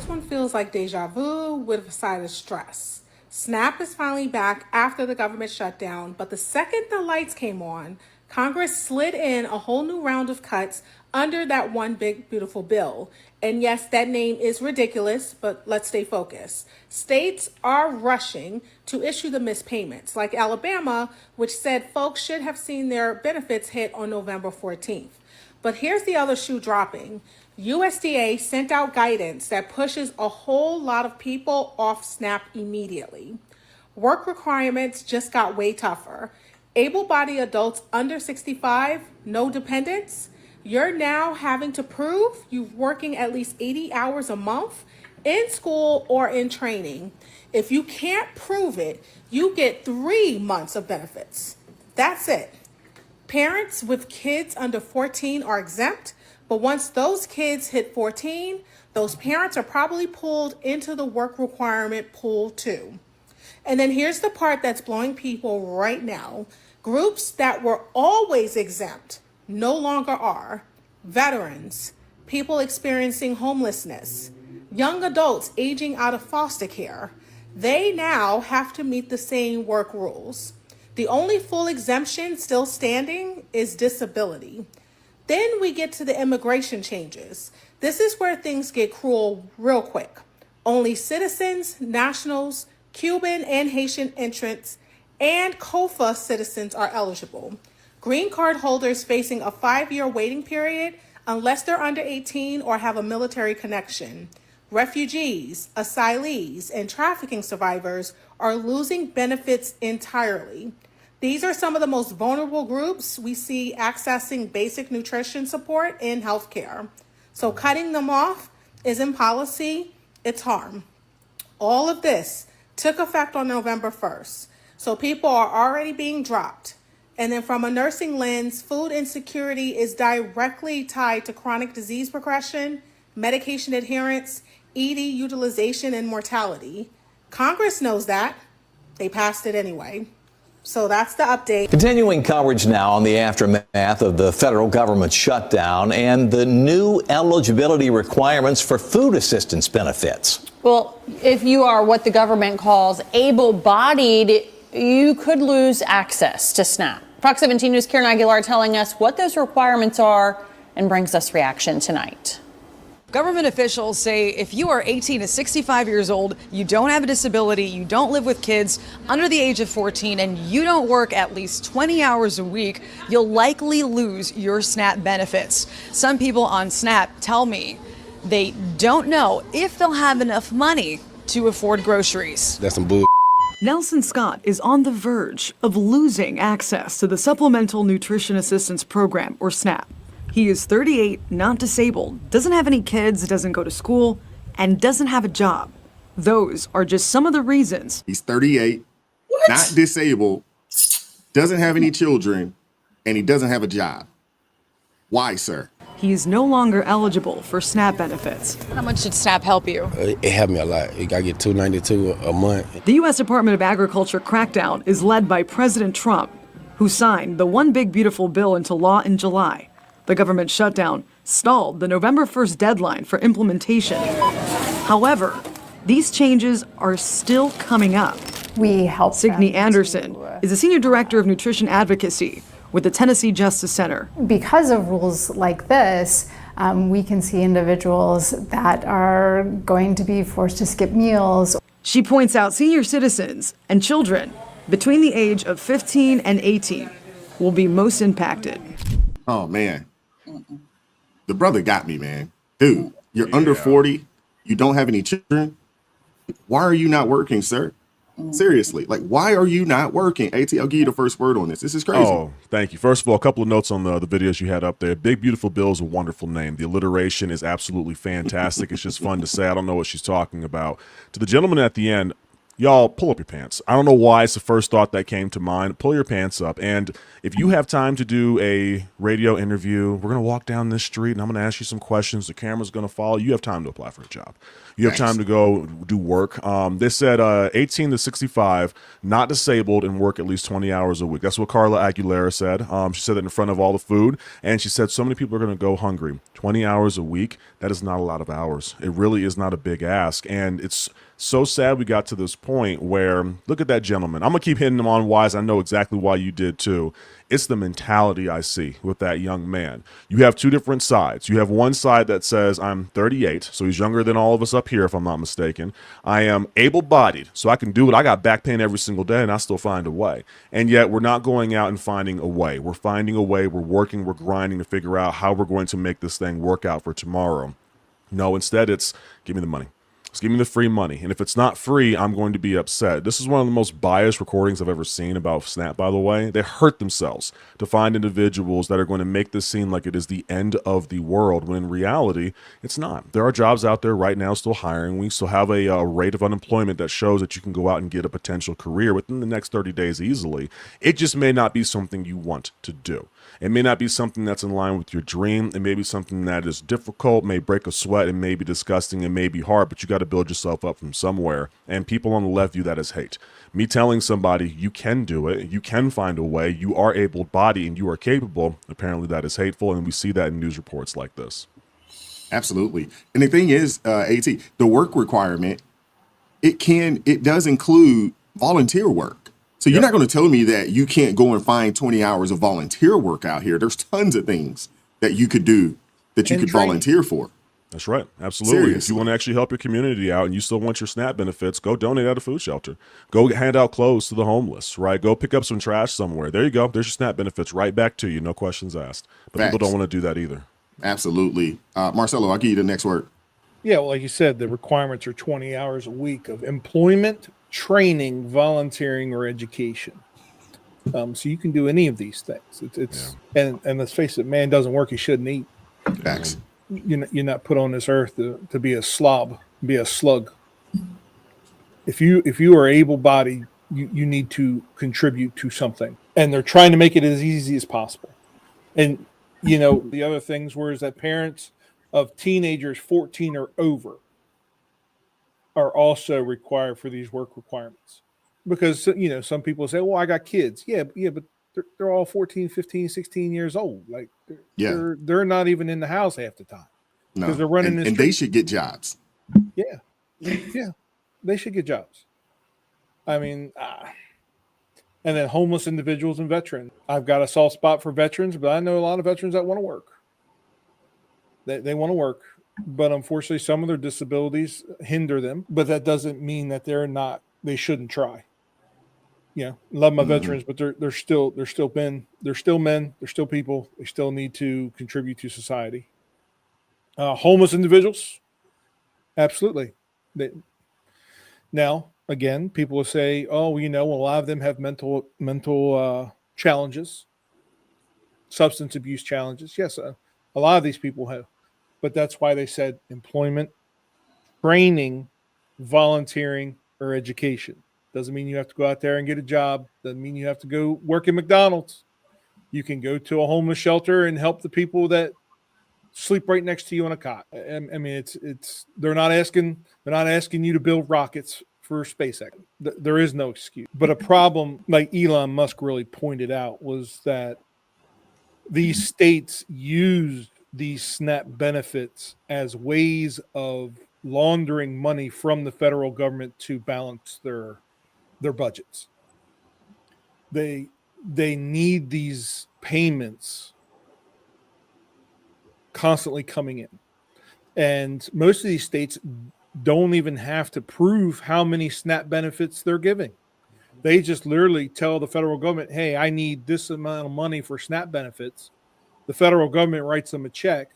one feels like deja vu with a side of stress. SNAP is finally back after the government shutdown, but the second the lights came on, Congress slid in a whole new round of cuts under that one big, beautiful bill. And yes, that name is ridiculous, but let's stay focused. States are rushing to issue the missed payments, like Alabama, which said folks should have seen their benefits hit on November 14th. But here's the other shoe dropping. USDA sent out guidance that pushes a whole lot of people off SNAP immediately. Work requirements just got way tougher. Able-bodied adults under 65, no dependents, you're now having to prove you're working at least 80 hours a month in school or in training. If you can't prove it, you get 3 months of benefits. That's it. Parents with kids under 14 are exempt, but once those kids hit 14, those parents are probably pulled into the work requirement pool too. And then here's the part that's blowing people right now. Groups that were always exempt no longer are. Veterans, people experiencing homelessness, young adults aging out of foster care. They now have to meet the same work rules. The only full exemption still standing is disability. Then we get to the immigration changes. This is where things get cruel real quick. Only citizens, nationals, Cuban and Haitian entrants, and COFA citizens are eligible. Green card holders facing a 5-year waiting period unless they're under 18 or have a military connection. Refugees, asylees, and trafficking survivors are losing benefits entirely. These are some of the most vulnerable groups we see accessing basic nutrition support in healthcare. So cutting them off isn't policy, it's harm. All of this took effect on November 1st. So people are already being dropped. And then from a nursing lens, food insecurity is directly tied to chronic disease progression, medication adherence, ED utilization, and mortality. Congress knows that. They passed it anyway. So that's the update. Continuing coverage now on the aftermath of the federal government shutdown and the new eligibility requirements for food assistance benefits. Well, if you are what the government calls able-bodied, you could lose access to SNAP. Fox 17 News' Karen Aguilar telling us what those requirements are and brings us reaction tonight. Government officials say if you are 18 to 65 years old, you don't have a disability, you don't live with kids under the age of 14, and you don't work at least 20 hours a week, you'll likely lose your SNAP benefits. Some people on SNAP tell me they don't know if they'll have enough money to afford groceries. That's some bull. Nelson Scott is on the verge of losing access to the Supplemental Nutrition Assistance Program, or SNAP. He is 38, not disabled, doesn't have any kids, doesn't go to school, and doesn't have a job. Those are just some of the reasons. He's 38, not disabled, doesn't have any children, and he doesn't have a job. Why, sir? He is no longer eligible for SNAP benefits. How much did SNAP help you? It helped me a lot. I get $292 a month. The U.S. Department of Agriculture crackdown is led by President Trump, who signed the One Big Beautiful Bill into law in July. The government shutdown stalled the November 1st deadline for implementation. However, these changes are still coming up. We help Signe Anderson is a senior director of nutrition advocacy with the Tennessee Justice Center. Because of rules like this, we can see individuals that are going to be forced to skip meals. She points out senior citizens and children between the age of 15 and 18 will be most impacted. Oh, man. The brother got me, man. Dude, you're under 40. You don't have any children. Why are you not working, sir? Seriously, like, why are you not working? AT, I'll give you the first word on this. This is crazy. Oh, thank you. First of all, a couple of notes on the videos you had up there. Big Beautiful Bill is a wonderful name. The alliteration is absolutely fantastic. It's just fun to say. I don't know what she's talking about. To the gentleman at the end, Y'all, pull up your pants. I don't know why it's the first thought that came to mind. Pull your pants up. And if you have time to do a radio interview, we're going to walk down this street and I'm going to ask you some questions. The camera's going to follow. You have time to apply for a job. You have time to go do work. They said 18 to 65, not disabled, and work at least 20 hours a week. That's what Carla Aguilera said. She said that in front of all the food. And she said so many people are going to go hungry. 20 hours a week, that is not a lot of hours. It really is not a big ask. And it's so sad we got to this point where, look at that gentleman. I'm going to keep hitting him on why. I know exactly why you did too. It's the mentality I see with that young man. You have two different sides. You have one side that says, I'm 38, so he's younger than all of us up here, if I'm not mistaken. I am able-bodied, so I can do it. I got back pain every single day, and I still find a way. And yet we're not going out and finding a way. We're finding a way. We're working. We're grinding to figure out how we're going to make this thing work out for tomorrow. No, instead it's, give me the money. Just give me the free money. And if it's not free, I'm going to be upset. This is one of the most biased recordings I've ever seen about Snap, by the way. They hurt themselves to find individuals that are going to make this seem like it is the end of the world, when in reality, it's not. There are jobs out there right now still hiring. We still have a rate of unemployment that shows that you can go out and get a potential career within the next 30 days easily. It just may not be something you want to do. It may not be something that's in line with your dream. It may be something that is difficult, may break a sweat, and may be disgusting, and may be hard, but you got to build yourself up from somewhere. And people on the left view that as hate. Me telling somebody you can do it, you can find a way, you are able-bodied, and you are capable, apparently that is hateful, and we see that in news reports like this. Absolutely. And the thing is, AT, the work requirement, it does include volunteer work. So you're not going to tell me that you can't go and find 20 hours of volunteer work out here. There's tons of things that you could do that you could volunteer for. That's right. Absolutely. Seriously. If you want to actually help your community out and you still want your SNAP benefits, go donate at a food shelter. Go hand out clothes to the homeless, right? Go pick up some trash somewhere. There you go. There's your SNAP benefits right back to you. No questions asked. But people don't want to do that either. Absolutely. Marcelo, I'll give you the next word. Yeah, well, like you said, the requirements are 20 hours a week of employment, training, volunteering, or education. So you can do any of these things. And let's face it, man doesn't work, he shouldn't eat. Facts. You're not put on this earth to be a slob, be a slug. If you are able-bodied, you need to contribute to something. And they're trying to make it as easy as possible. And the other things is that parents of teenagers 14 or over are also required for these work requirements. Because, some people say, well, I got kids. Yeah, but they're all 14, 15, 16 years old. Like, they're not even in the house half the time. No, because they're running this. And they should get jobs. Yeah, they should get jobs. I mean, and then homeless individuals and veterans. I've got a soft spot for veterans, but I know a lot of veterans that want to work. They want to work, but unfortunately, some of their disabilities hinder them. But that doesn't mean that they shouldn't try. Love my veterans, but they're still men, they're still people. They still need to contribute to society. Homeless individuals, absolutely. Now, again, people will say, "Oh, a lot of them have mental challenges, substance abuse challenges." Yes, a lot of these people have, but that's why they said employment, training, volunteering, or education. Doesn't mean you have to go out there and get a job. Doesn't mean you have to go work at McDonald's. You can go to a homeless shelter and help the people that sleep right next to you on a cot. I mean, they're not asking you to build rockets for SpaceX. There is no excuse. But a problem, like Elon Musk really pointed out, was that these states used these SNAP benefits as ways of laundering money from the federal government to balance their budgets. They need these payments constantly coming in. And most of these states don't even have to prove how many SNAP benefits they're giving. They just literally tell the federal government, hey, I need this amount of money for SNAP benefits. The federal government writes them a check.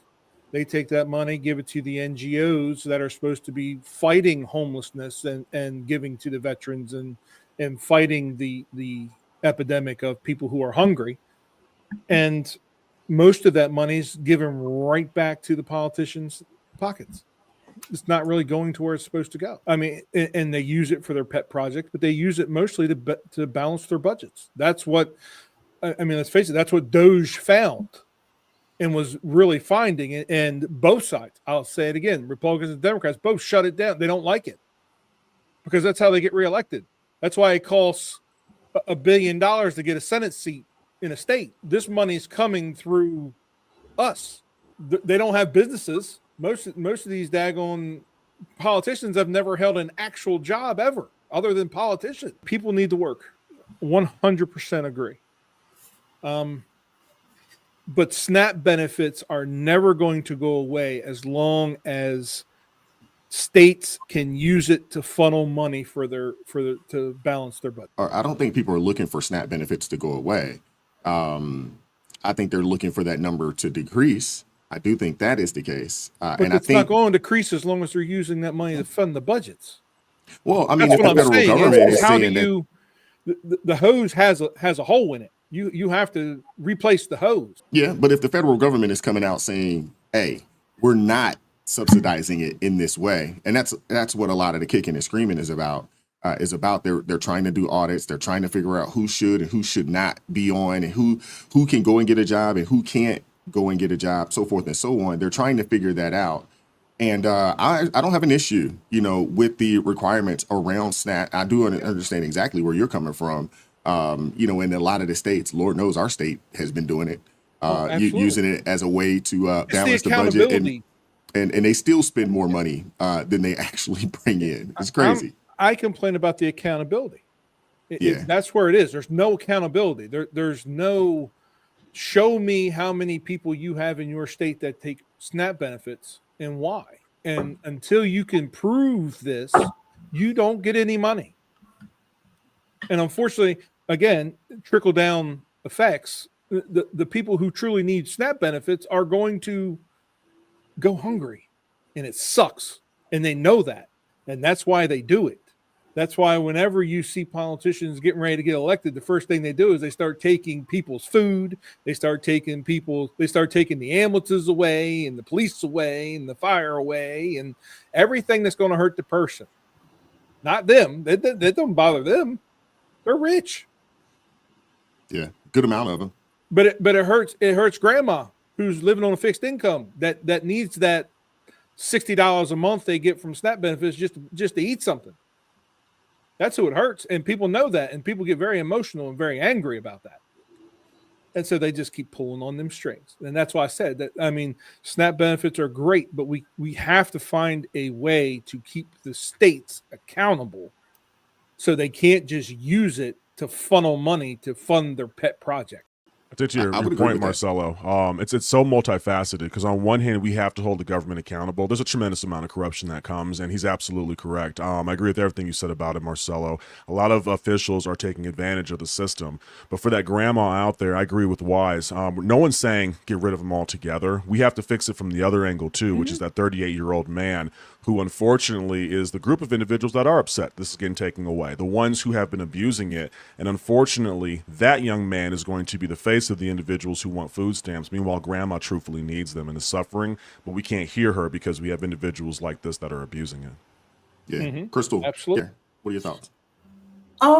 They take that money, give it to the NGOs that are supposed to be fighting homelessness and giving to the veterans and fighting the epidemic of people who are hungry. And most of that money is given right back to the politicians' pockets. it's not really going to where it's supposed to go. I mean, and they use it for their pet project, but they use it mostly to balance their budgets. That's what, I mean, let's face it, that's what Doge found and was really finding it. And both sides, I'll say it again, Republicans and Democrats both shut it down. They don't like it because that's how they get reelected. That's why it costs $1 billion to get a Senate seat in a state. This money's coming through us. They don't have businesses. Most of these daggone politicians have never held an actual job ever, other than politicians. People need to work. 100% agree. But SNAP benefits are never going to go away as long as states can use it to funnel money to balance their budget. I don't think people are looking for SNAP benefits to go away. I think they're looking for that number to decrease. I do think that is the case. But and it's I think not going to decrease as long as they're using that money to fund the budgets. Well, I mean, That's if what the I'm federal saying. government Is is how do saying that, you the hose has a hole in it. You have to replace the hose. yeah, but if the federal government is coming out saying, "Hey, we're not subsidizing it in this way," and that's what a lot of the kicking and screaming is about. They're trying to do audits. They're trying to figure out who should and who should not be on, and who can go and get a job and who can't go and get a job, so forth and so on. They're trying to figure that out. And I don't have an issue, with the requirements around SNAP. I do understand exactly where you're coming from. In a lot of the states, Lord knows our state has been doing it, using it as a way to balance the budget, and they still spend more money than they actually bring in. It's crazy. I complain about the accountability. That's where it is. There's no accountability. There's no show me how many people you have in your state that take SNAP benefits and why. And until you can prove this, you don't get any money. And unfortunately, again, trickle down effects. The people who truly need SNAP benefits are going to go hungry, and it sucks. And they know that. And that's why they do it. That's why whenever you see politicians getting ready to get elected, the first thing they do is they start taking people's food. They start taking the ambulances away and the police away and the fire away and everything that's going to hurt the person. Not them. That don't bother them. They're rich. Yeah, good amount of them. But it hurts. It hurts grandma who's living on a fixed income that needs that $60 a month they get from SNAP benefits just to eat something. That's who it hurts, and people know that, and people get very emotional and very angry about that. And so they just keep pulling on them strings. And that's why I said that, I mean, SNAP benefits are great, but we have to find a way to keep the states accountable so they can't just use it to funnel money to fund their pet project. I think to your point, Marcelo, it's so multifaceted because on one hand, we have to hold the government accountable. There's a tremendous amount of corruption that comes, and he's absolutely correct. I agree with everything you said about it, Marcelo. A lot of officials are taking advantage of the system. But for that grandma out there, I agree with Wise. No one's saying get rid of them altogether. We have to fix it from the other angle, too, which is that 38-year-old man who unfortunately is the group of individuals that are upset this is getting taken away, the ones who have been abusing it. And unfortunately, that young man is going to be the face of the individuals who want food stamps. Meanwhile, grandma truthfully needs them and is suffering, but we can't hear her because we have individuals like this that are abusing it. Yeah. Crystal, absolutely. What are your thoughts? I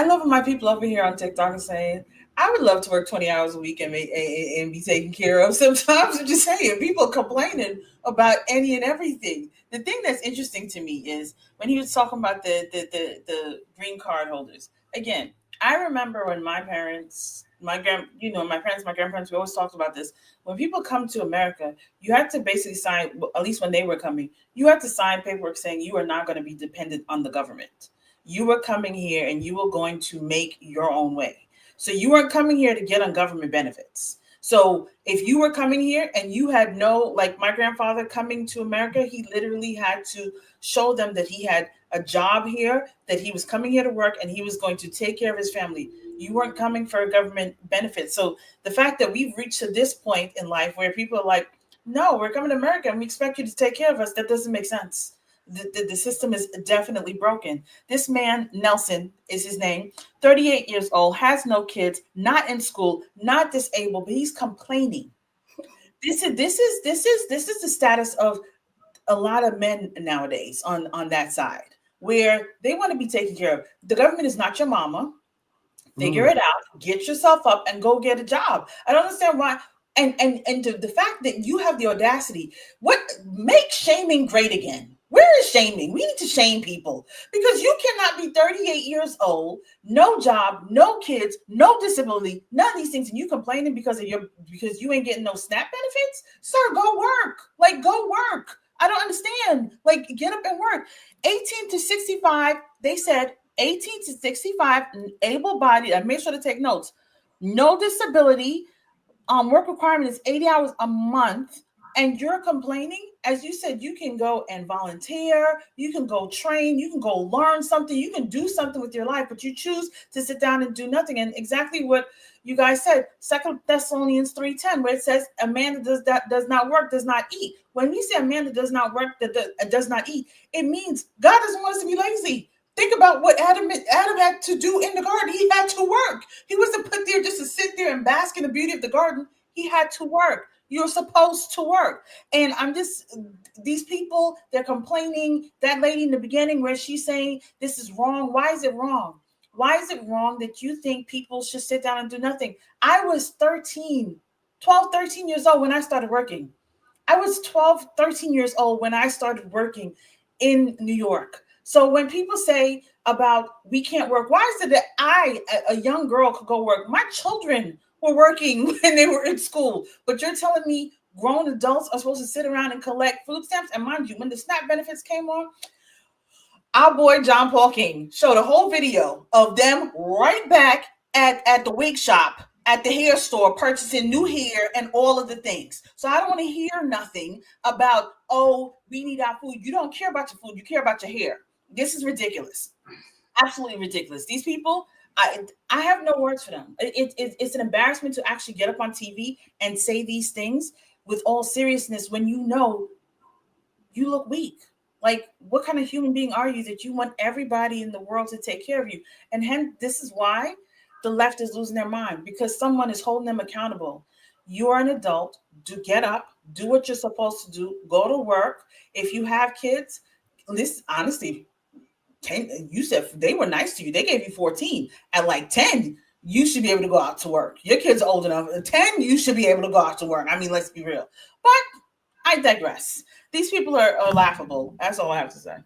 love when my people over here on TikTok are saying, I would love to work 20 hours a week and be taken care of. Sometimes I'm just saying, people complaining about any and everything. The thing that's interesting to me is when he was talking about the green card holders. Again, I remember when my parents, my grandparents, we always talked about this. When people come to America, you have to basically sign, at least when they were coming, you have to sign paperwork saying you are not going to be dependent on the government. You were coming here and you were going to make your own way. So you weren't coming here to get on government benefits. So if you were coming here and you had like my grandfather coming to America, he literally had to show them that he had a job here, that he was coming here to work and he was going to take care of his family. You weren't coming for a government benefit. So the fact that we've reached to this point in life where people are like, no, we're coming to America and we expect you to take care of us, that doesn't make sense. The system is definitely broken. This man, Nelson is his name, 38 years old, has no kids, not in school, not disabled, but he's complaining this is the status of a lot of men nowadays on that side, where they want to be taken care of. The government is not your mama. Figure it out, get yourself up and go get a job. I don't understand why. And the fact that you have the audacity, make shaming great again. Where is shaming? We need to shame people, because you cannot be 38 years old, no job, no kids, no disability, none of these things, and you complaining because you ain't getting no SNAP benefits. Sir, go work. Like, go work. I don't understand. Like, get up and work. 18 to 65, they said 18 to 65, able-bodied, I made sure to take notes, no disability, work requirement is 80 hours a month, and you're complaining. As you said, you can go and volunteer, you can go train, you can go learn something, you can do something with your life, but you choose to sit down and do nothing. And exactly what you guys said, 2 Thessalonians 3:10, where it says, a man that does not work does not eat. When we say a man that does not work, that does not eat, it means God doesn't want us to be lazy. Think about what Adam had to do in the garden. He had to work. He wasn't put there just to sit there and bask in the beauty of the garden. He had to work. You're supposed to work. And these people, they're complaining. That lady in the beginning where she's saying this is wrong. Why is it wrong? Why is it wrong that you think people should sit down and do nothing? I was 13 years old when I started working. I was 12, 13 years old when I started working in New York. So when people say about we can't work, why is it that a young girl, could go work? My children were working when they were in school, but you're telling me grown adults are supposed to sit around and collect food stamps? And mind you, when the SNAP benefits came on, our boy John Paul King showed a whole video of them right back at the wig shop, at the hair store, purchasing new hair and all of the things. So I don't want to hear nothing about, oh, we need our food. You don't care about your food. You care about your hair. This is ridiculous. Absolutely ridiculous. These people, I have no words for them. It's an embarrassment to actually get up on TV and say these things with all seriousness when you know you look weak. Like, what kind of human being are you that you want everybody in the world to take care of you? And hence, this is why the left is losing their mind, because someone is holding them accountable. You're an adult. Get up, do what you're supposed to do, go to work. If you have kids, listen, honestly, 10, you said they were nice to you. They gave you 14. At like 10, you should be able to go out to work. Your kids are old enough. At 10, you should be able to go out to work. I mean, let's be real. But I digress. These people are laughable. That's all I have to say.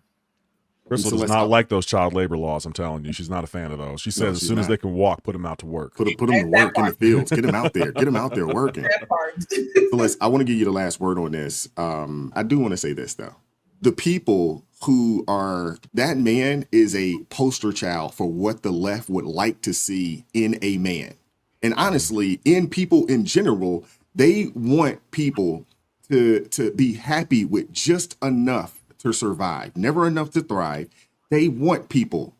Crystal does not like those child labor laws. I'm telling you, she's not a fan of those. She says as soon as they can walk, put them out to work. Put them to work in the fields. Get them out there. Get them out there working. That part. So I want to give you the last word on this. I do want to say this though. The people who are, that man is a poster child for what the left would like to see in a man. And honestly, in people in general, they want people to be happy with just enough to survive, never enough to thrive. They want people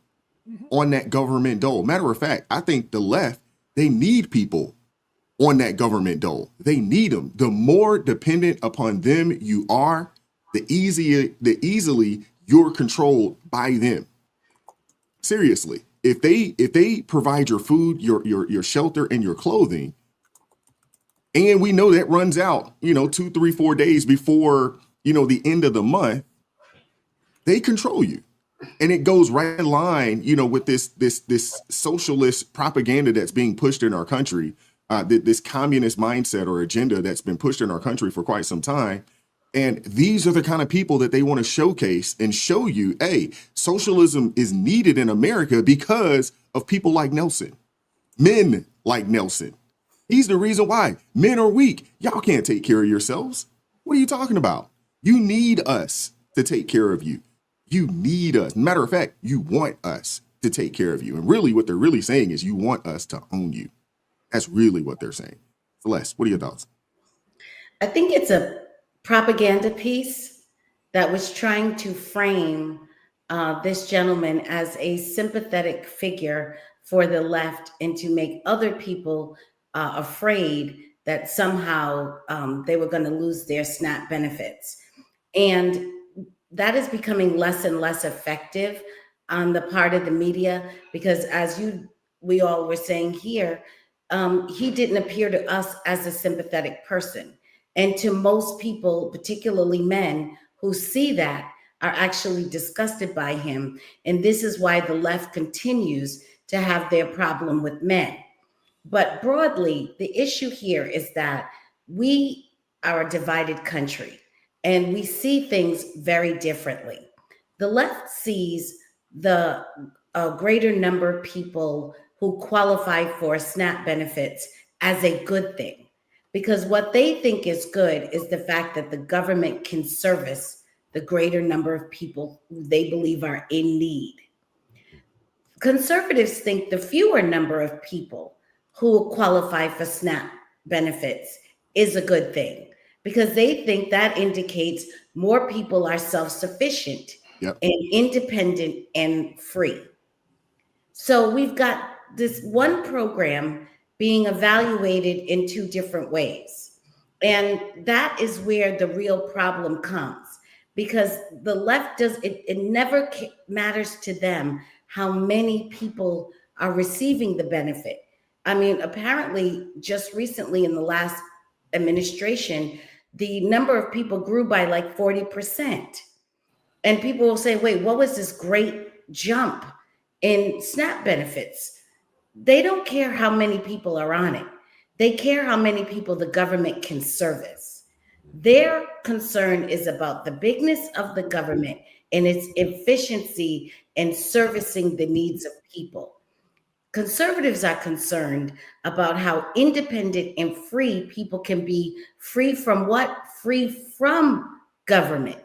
on that government dole. Matter of fact, I think the left, they need people on that government dole. They need them. The more dependent upon them you are, the easily you're controlled by them. Seriously, if they provide your food, your shelter, and your clothing, and we know that runs out, 2, 3, 4 days before, the end of the month, they control you. And it goes right in line, with this socialist propaganda that's being pushed in our country, this communist mindset or agenda that's been pushed in our country for quite some time. And these are the kind of people that they want to showcase and show you, hey, socialism is needed in America because of people like Nelson, men like Nelson. He's the reason why men are weak. Y'all can't take care of yourselves. What are you talking about? You need us to take care of you. You need us. Matter of fact, you want us to take care of you. And really what they're really saying is you want us to own you. That's really what they're saying. Celeste, what are your thoughts? I think it's a propaganda piece that was trying to frame this gentleman as a sympathetic figure for the left and to make other people afraid that somehow they were going to lose their SNAP benefits. And that is becoming less and less effective on the part of the media, because as we all were saying here, he didn't appear to us as a sympathetic person. And to most people, particularly men who see that, are actually disgusted by him. And this is why the left continues to have their problem with men. But broadly, the issue here is that we are a divided country and we see things very differently. The left sees the greater number of people who qualify for SNAP benefits as a good thing, because what they think is good is the fact that the government can service the greater number of people who they believe are in need. Conservatives think the fewer number of people who qualify for SNAP benefits is a good thing, because they think that indicates more people are self-sufficient and independent and free. So we've got this one program being evaluated in two different ways. And that is where the real problem comes, because the left it never matters to them how many people are receiving the benefit. I mean, apparently just recently in the last administration, the number of people grew by like 40%. And people will say, wait, what was this great jump in SNAP benefits? They don't care how many people are on it. They care how many people the government can service. Their concern is about the bigness of the government and its efficiency in servicing the needs of people. Conservatives are concerned about how independent and free people can be. Free from what? Free from government.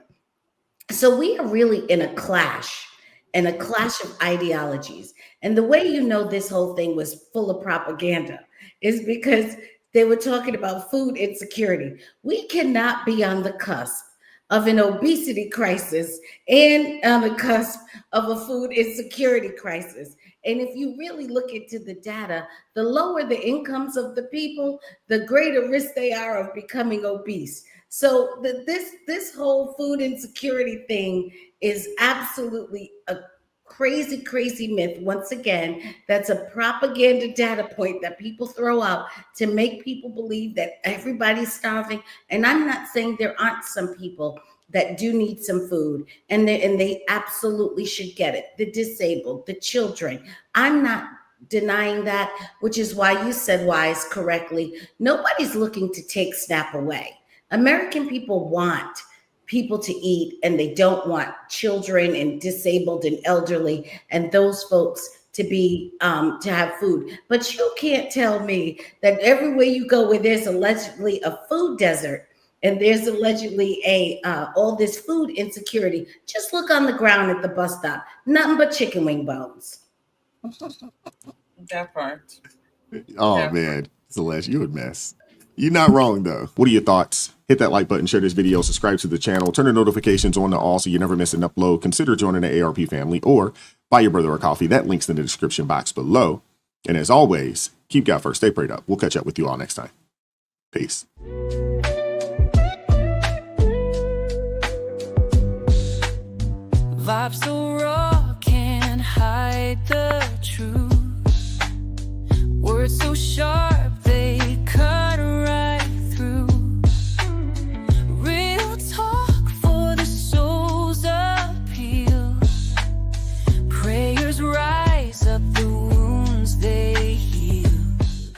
So we are really in a clash of ideologies. And the way you know this whole thing was full of propaganda is because they were talking about food insecurity. We cannot be on the cusp of an obesity crisis and on the cusp of a food insecurity crisis. And if you really look into the data, the lower the incomes of the people, the greater risk they are of becoming obese. So this whole food insecurity thing is absolutely a crazy, crazy myth. Once again, that's a propaganda data point that people throw out to make people believe that everybody's starving. And I'm not saying there aren't some people that do need some food, and they absolutely should get it. The disabled, the children. I'm not denying that, which is why you said, Wise, correctly, nobody's looking to take SNAP away. American people want people to eat, and they don't want children and disabled and elderly and those folks to be to have food. But you can't tell me that everywhere you go where there's allegedly a food desert and there's allegedly all this food insecurity, just look on the ground at the bus stop, nothing but chicken wing bones. That part. Oh man, Celeste, you're a mess. You're not wrong though. What are your thoughts? Hit that like button, share this video, subscribe to the channel, turn the notifications on to all so you never miss an upload. Consider joining the ARP family or buy your brother a coffee. That link's in the description box below. And as always, keep God first, stay prayed up. We'll catch up with you all next time. Peace. Vibes so raw, can't hide the truth. Words so sharp.